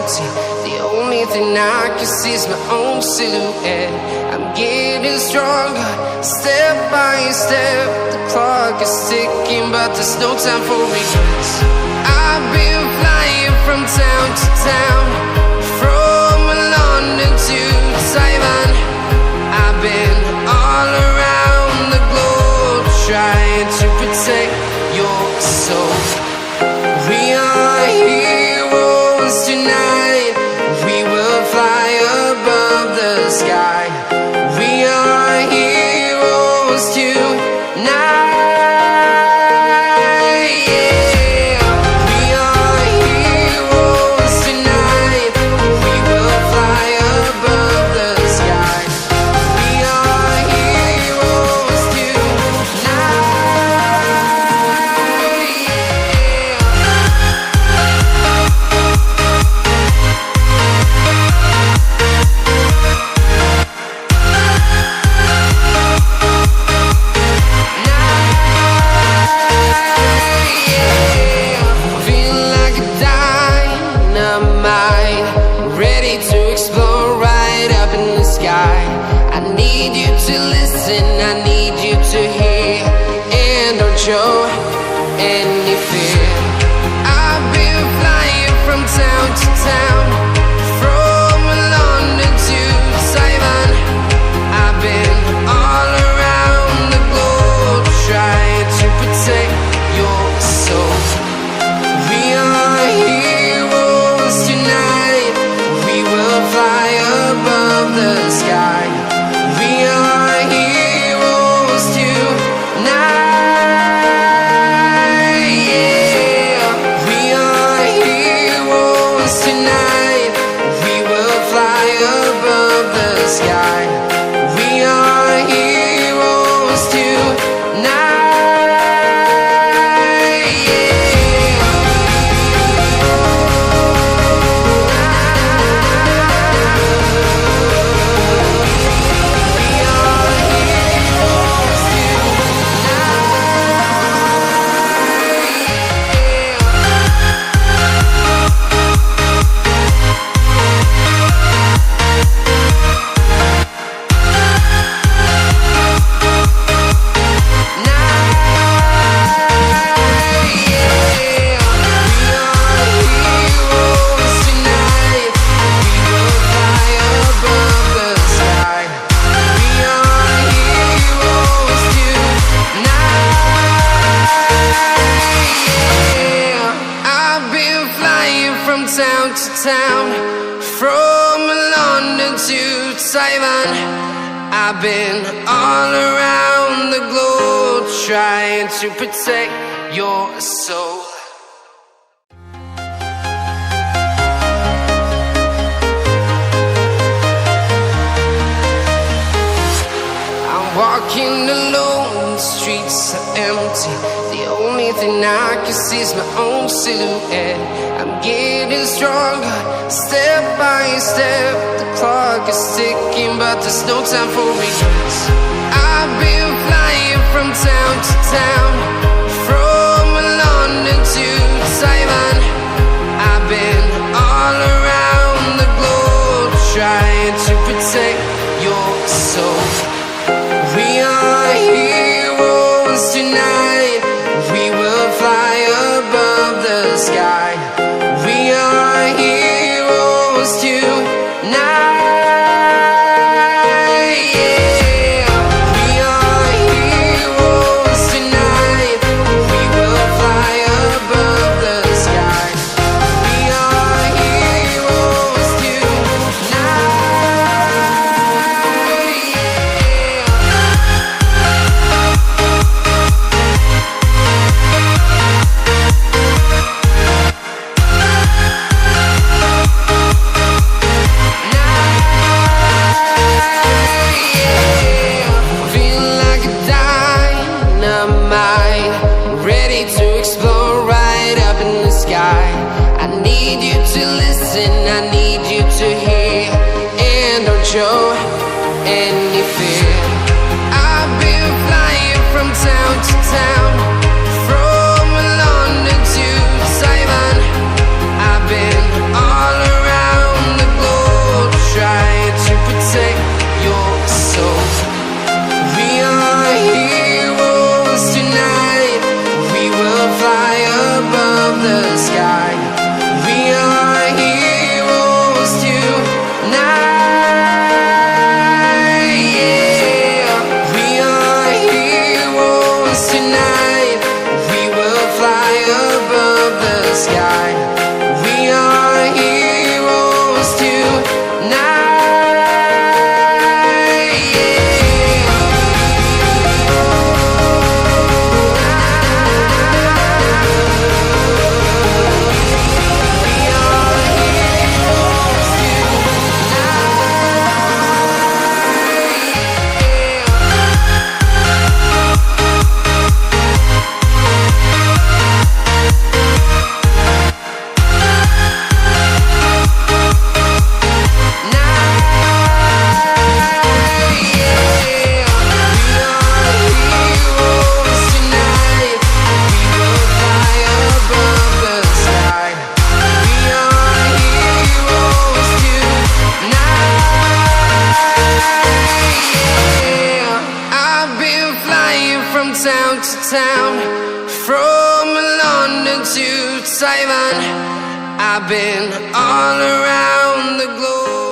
empty. The only thing I can see is my own silhouette. I'm getting stronger, step by step. The clock is ticking, but there's no time for regrets. I've been flying from town to town, from London to Taiwan. I've been all around the globe, trying to protect your soul. We are heroes tonight. We will fly above the sky. We are heroes tonight. Show any fear. I've been flying from town to town, from London to Taiwan. I've been all around the globe, trying to protect your soul. We are heroes tonight. We will fly above the sky. We are heroes tonight. I've been all around the globe, trying to protect your soul. I'm walking alone, the streets are empty. The only thing I can see is my own silhouette. I'm getting stronger, step by step. The clock is ticking, but there's no time for regrets. I've been flying from town to town, from London to Taiwan. I've been all around the globe, trying to protect your soul. We are heroes tonight. We will fly above the sky. We are heroes tonight. Show any fear. I've been flying from town to town, from London to Taiwan. I've been all around tonight. We will fly above the sky. We are heroes tonight. Town to town, from London to Taiwan, I've been all around the globe.